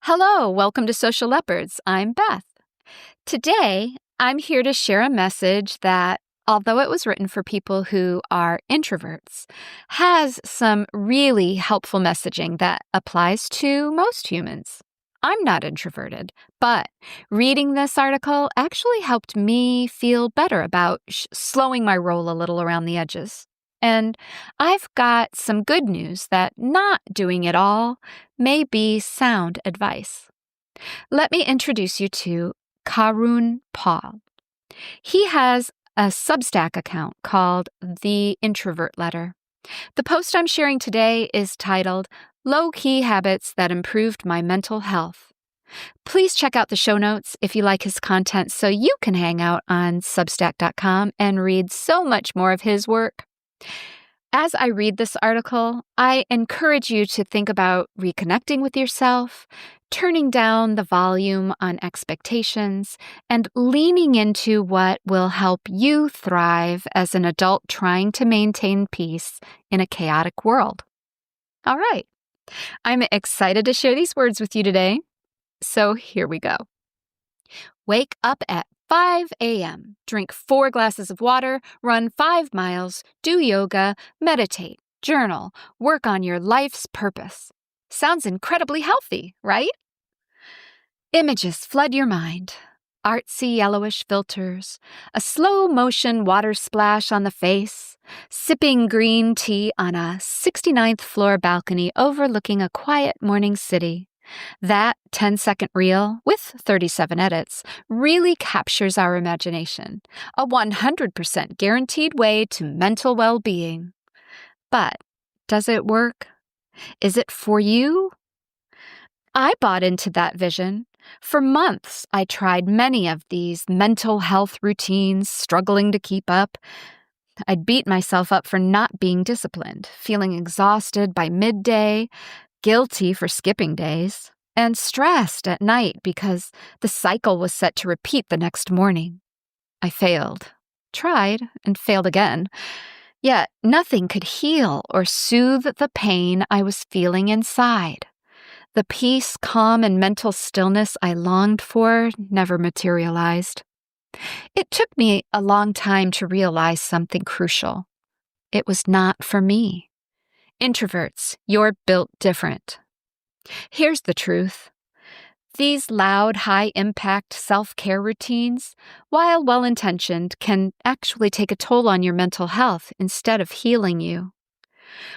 Hello, welcome to Social Leopards. I'm Beth. Today, I'm here to share a message that, although it was written for people who are introverts, has some really helpful messaging that applies to most humans. I'm not introverted, but reading this article actually helped me feel better about slowing my roll a little around the edges. And I've got some good news that not doing it all may be sound advice. Let me introduce you to Karun Pal. He has a Substack account called The Introvert Letter. The post I'm sharing today is titled Low-Key Habits That Improved My Mental Health. Please check out the show notes if you like his content so you can hang out on Substack.com and read so much more of his work. As I read this article, I encourage you to think about reconnecting with yourself, turning down the volume on expectations, and leaning into what will help you thrive as an adult trying to maintain peace in a chaotic world. All right, I'm excited to share these words with you today. So here we go. Wake up at 5 a.m., drink 4 glasses of water, run 5 miles, do yoga, meditate, journal, work on your life's purpose. Sounds incredibly healthy, right? Images flood your mind. Artsy yellowish filters, a slow-motion water splash on the face, sipping green tea on a 69th floor balcony overlooking a quiet morning city. That 10-second reel, with 37 edits, really captures our imagination, a 100% guaranteed way to mental well-being. But does it work? Is it for you? I bought into that vision. For months, I tried many of these mental health routines, struggling to keep up. I'd beat myself up for not being disciplined, feeling exhausted by midday, guilty for skipping days, and stressed at night because the cycle was set to repeat the next morning. I failed, tried, and failed again. Yet nothing could heal or soothe the pain I was feeling inside. The peace, calm, and mental stillness I longed for never materialized. It took me a long time to realize something crucial. It was not for me. Introverts, you're built different. Here's the truth. These loud, high-impact self-care routines, while well-intentioned, can actually take a toll on your mental health instead of healing you.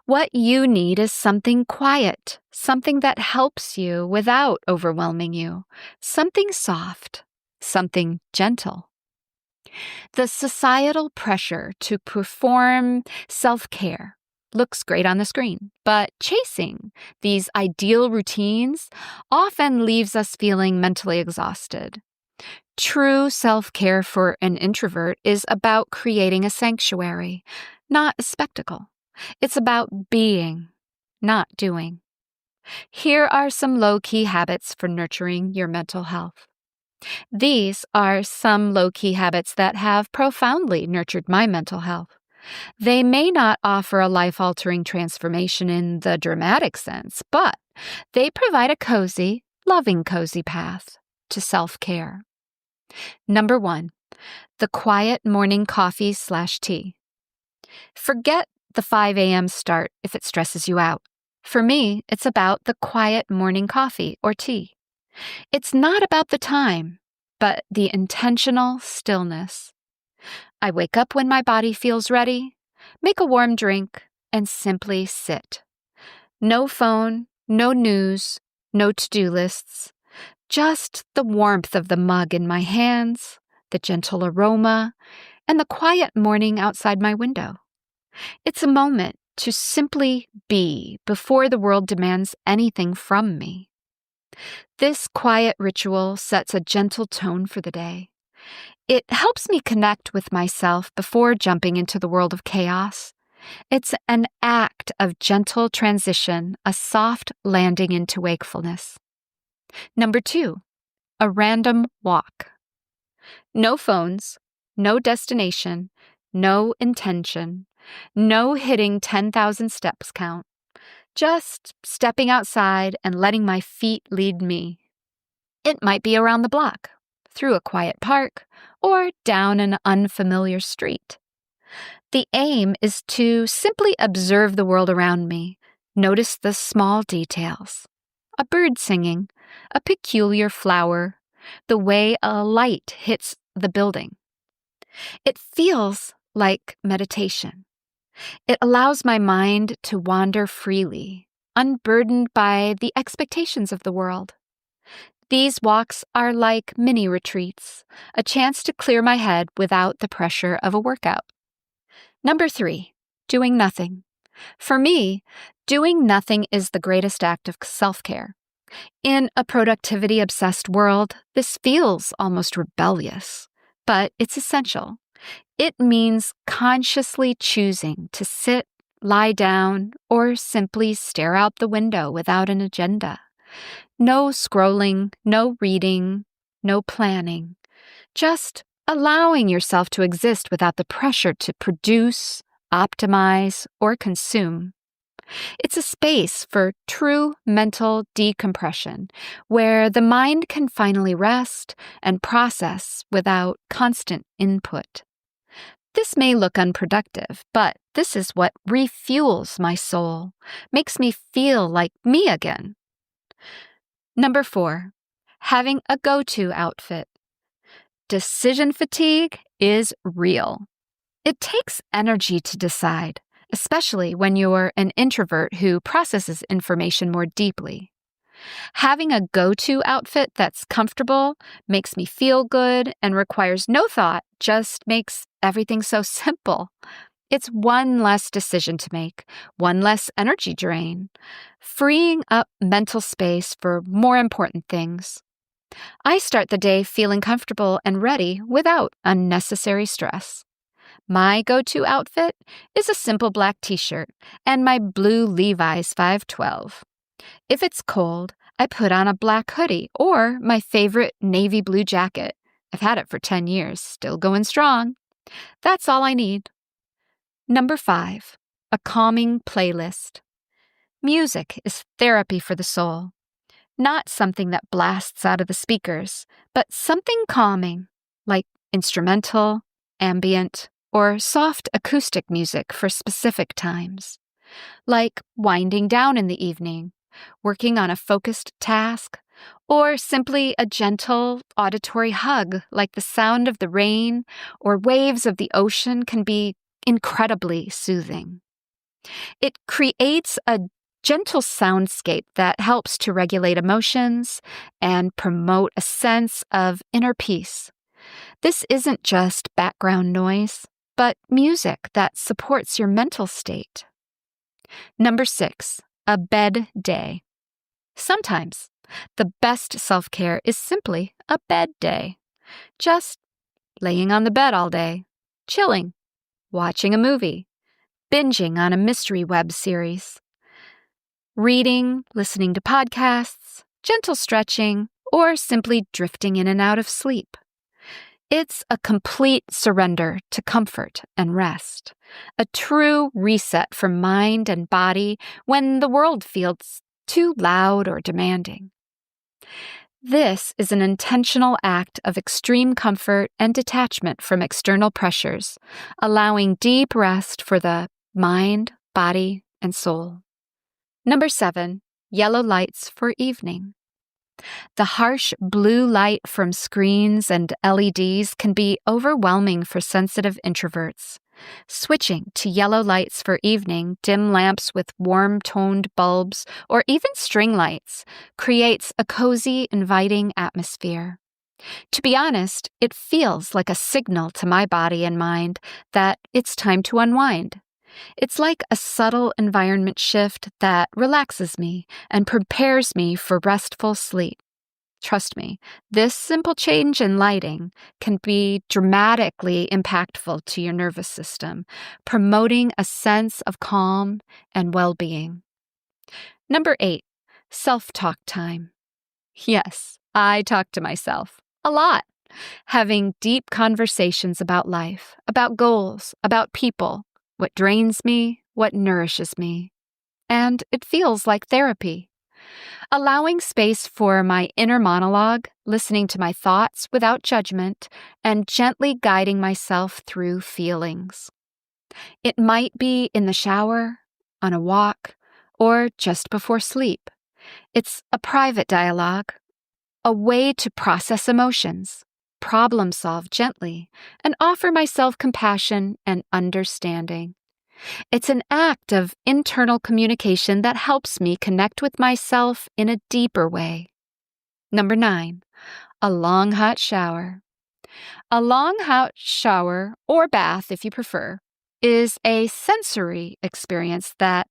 What you need is something quiet, something that helps you without overwhelming you, something soft, something gentle. The societal pressure to perform self-care looks great on the screen, but chasing these ideal routines often leaves us feeling mentally exhausted. True self-care for an introvert is about creating a sanctuary, not a spectacle. It's about being, not doing. Here are some low-key habits for nurturing your mental health. These are some low-key habits that have profoundly nurtured my mental health. They may not offer a life-altering transformation in the dramatic sense, but they provide a cozy, loving cozy path to self-care. Number 1, the quiet morning coffee/tea. Forget the 5 a.m. start if it stresses you out. For me, it's about the quiet morning coffee or tea. It's not about the time, but the intentional stillness. I wake up when my body feels ready, make a warm drink, and simply sit. No phone, no news, no to-do lists. Just the warmth of the mug in my hands, the gentle aroma, and the quiet morning outside my window. It's a moment to simply be before the world demands anything from me. This quiet ritual sets a gentle tone for the day. It helps me connect with myself before jumping into the world of chaos. It's an act of gentle transition, a soft landing into wakefulness. Number 2, a random walk. No phones, no destination, no intention, no hitting 10,000 steps count. Just stepping outside and letting my feet lead me. It might be around the block, through a quiet park, or down an unfamiliar street. The aim is to simply observe the world around me, notice the small details. A bird singing, a peculiar flower, the way a light hits the building. It feels like meditation. It allows my mind to wander freely, unburdened by the expectations of the world. These walks are like mini retreats, a chance to clear my head without the pressure of a workout. Number 3, doing nothing. For me, doing nothing is the greatest act of self-care. In a productivity-obsessed world, this feels almost rebellious, but it's essential. It means consciously choosing to sit, lie down, or simply stare out the window without an agenda. No scrolling, no reading, no planning. Just allowing yourself to exist without the pressure to produce, optimize, or consume. It's a space for true mental decompression, where the mind can finally rest and process without constant input. This may look unproductive, but this is what refuels my soul, makes me feel like me again. Number 4, having a go-to outfit. Decision fatigue is real. It takes energy to decide, especially when you're an introvert who processes information more deeply. Having a go-to outfit that's comfortable, makes me feel good, and requires no thought just makes everything so simple. It's one less decision to make, one less energy drain, freeing up mental space for more important things. I start the day feeling comfortable and ready without unnecessary stress. My go-to outfit is a simple black t-shirt and my blue Levi's 512. If it's cold, I put on a black hoodie or my favorite navy blue jacket. I've had it for 10 years, still going strong. That's all I need. Number 5, a calming playlist. Music is therapy for the soul. Not something that blasts out of the speakers, but something calming, like instrumental, ambient, or soft acoustic music for specific times. Like winding down in the evening, working on a focused task, or simply a gentle auditory hug like the sound of the rain or waves of the ocean can be incredibly soothing. It creates a gentle soundscape that helps to regulate emotions and promote a sense of inner peace. This isn't just background noise, but music that supports your mental state. Number 6, a bed day. Sometimes the best self-care is simply a bed day. Just laying on the bed all day, chilling, watching a movie, binging on a mystery web series, reading, listening to podcasts, gentle stretching, or simply drifting in and out of sleep. It's a complete surrender to comfort and rest, a true reset for mind and body when the world feels too loud or demanding. This is an intentional act of extreme comfort and detachment from external pressures, allowing deep rest for the mind, body, and soul. Number 7, yellow lights for evening. The harsh blue light from screens and LEDs can be overwhelming for sensitive introverts. Switching to yellow lights for evening, dim lamps with warm-toned bulbs, or even string lights creates a cozy, inviting atmosphere. To be honest, it feels like a signal to my body and mind that it's time to unwind. It's like a subtle environment shift that relaxes me and prepares me for restful sleep. Trust me, this simple change in lighting can be dramatically impactful to your nervous system, promoting a sense of calm and well-being. Number 8, self-talk time. Yes, I talk to myself a lot, having deep conversations about life, about goals, about people, what drains me, what nourishes me. and it feels like therapy. Allowing space for my inner monologue, listening to my thoughts without judgment, and gently guiding myself through feelings. It might be in the shower, on a walk, or just before sleep. It's a private dialogue, a way to process emotions, problem solve gently, and offer myself compassion and understanding. It's an act of internal communication that helps me connect with myself in a deeper way. Number 9, a long hot shower. A long hot shower, or bath if you prefer, is a sensory experience that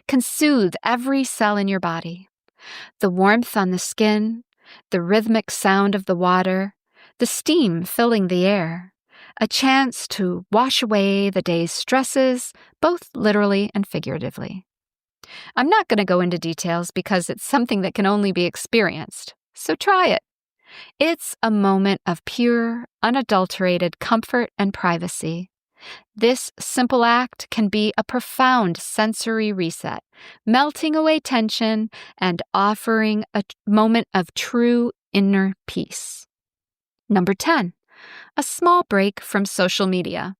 can soothe every cell in your body. The warmth on the skin, the rhythmic sound of the water, the steam filling the air, a chance to wash away the day's stresses, both literally and figuratively. I'm not going to go into details because it's something that can only be experienced, so try it. It's a moment of pure, unadulterated comfort and privacy. This simple act can be a profound sensory reset, melting away tension and offering a moment of true inner peace. Number 10, a small break from social media.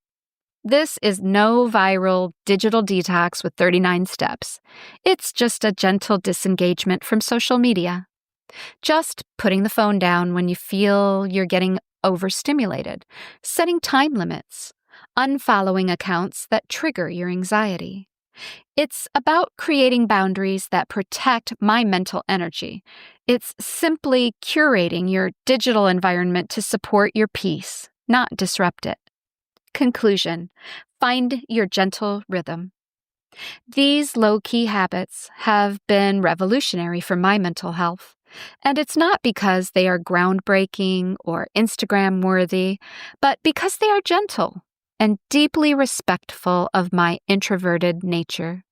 This is no viral digital detox with 39 steps. It's just a gentle disengagement from social media. Just putting the phone down when you feel you're getting overstimulated, setting time limits, unfollowing accounts that trigger your anxiety. It's about creating boundaries that protect my mental energy. It's simply curating your digital environment to support your peace, not disrupt it. Conclusion: find your gentle rhythm. These low-key habits have been revolutionary for my mental health, and it's not because they are groundbreaking or Instagram-worthy, but because they are gentle and deeply respectful of my introverted nature.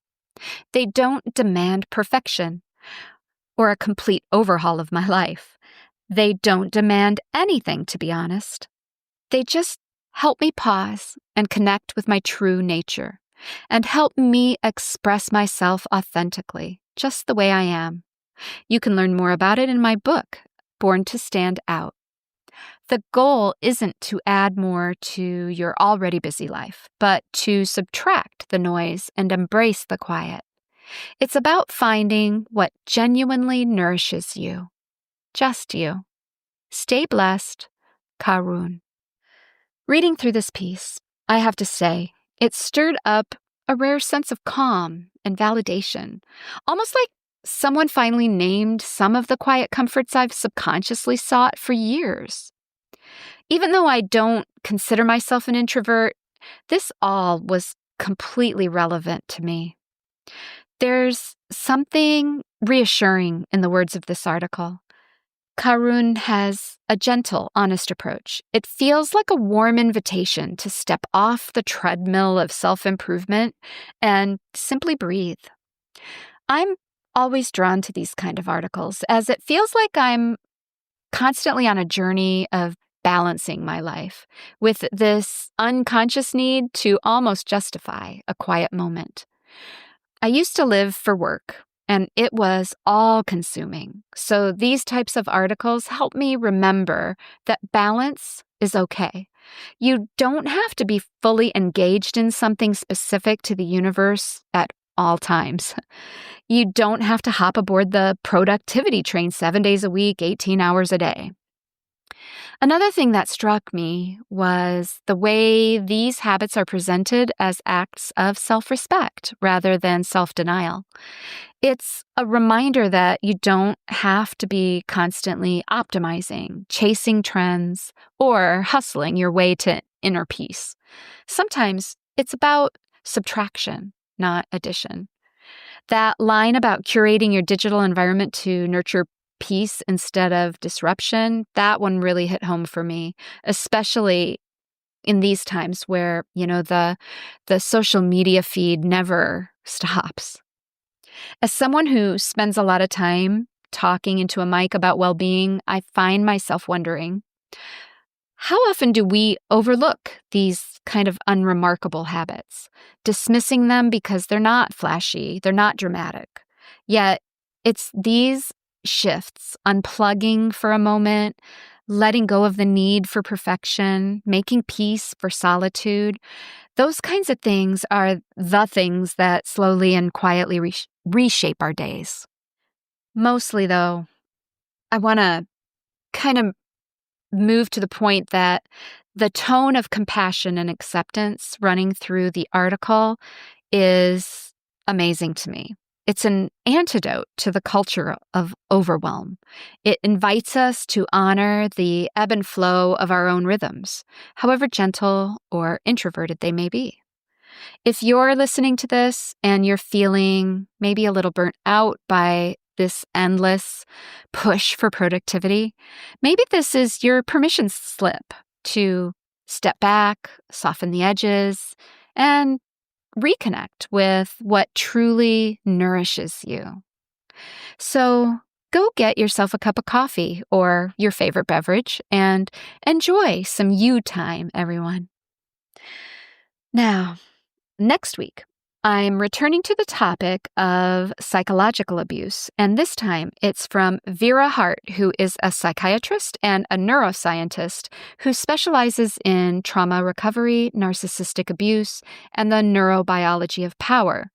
They don't demand perfection or a complete overhaul of my life. They don't demand anything, to be honest. They just help me pause and connect with my true nature, and help me express myself authentically, just the way I am. You can learn more about it in my book, Born to Stand Out. The goal isn't to add more to your already busy life, but to subtract the noise and embrace the quiet. It's about finding what genuinely nourishes you. Just you. Stay blessed, Karun. Reading through this piece, I have to say, it stirred up a rare sense of calm and validation, almost like someone finally named some of the quiet comforts I've subconsciously sought for years. Even though I don't consider myself an introvert, this all was completely relevant to me. There's something reassuring in the words of this article. Karun has a gentle, honest approach. It feels like a warm invitation to step off the treadmill of self-improvement and simply breathe. I'm always drawn to these kind of articles, as it feels like I'm constantly on a journey of balancing my life with this unconscious need to almost justify a quiet moment. I used to live for work, and it was all-consuming. So these types of articles help me remember that balance is okay. You don't have to be fully engaged in something specific to the universe at all times. You don't have to hop aboard the productivity train 7 days a week, 18 hours a day. Another thing that struck me was the way these habits are presented as acts of self-respect rather than self-denial. It's a reminder that you don't have to be constantly optimizing, chasing trends, or hustling your way to inner peace. Sometimes it's about subtraction, not addition. That line about curating your digital environment to nurture peace instead of disruption, that one really hit home for me, especially in these times where, the social media feed never stops. As someone who spends a lot of time talking into a mic about well-being, I find myself wondering, How often do we overlook these kind of unremarkable habits, dismissing them because they're not flashy, they're not dramatic? Yet it's these shifts, unplugging for a moment, letting go of the need for perfection, making peace for solitude. Those kinds of things are the things that slowly and quietly reshape our days. Mostly, though, I want to kind of move to the point that the tone of compassion and acceptance running through the article is amazing to me. It's an antidote to the culture of overwhelm. It invites us to honor the ebb and flow of our own rhythms, however gentle or introverted they may be. If you're listening to this and you're feeling maybe a little burnt out by this endless push for productivity, maybe this is your permission slip to step back, soften the edges, and reconnect with what truly nourishes you. So go get yourself a cup of coffee or your favorite beverage and enjoy some you time, everyone. Now, next week, I'm returning to the topic of psychological abuse, and this time it's from Vera Hart, who is a psychiatrist and a neuroscientist who specializes in trauma recovery, narcissistic abuse, and the neurobiology of power.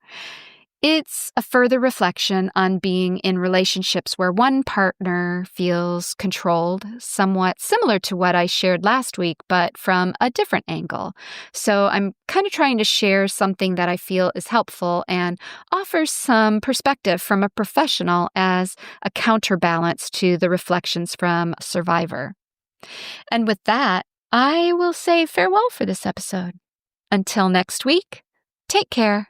It's a further reflection on being in relationships where one partner feels controlled, somewhat similar to what I shared last week, but from a different angle. So I'm kind of trying to share something that I feel is helpful and offers some perspective from a professional as a counterbalance to the reflections from a survivor. And with that, I will say farewell for this episode. Until next week, take care.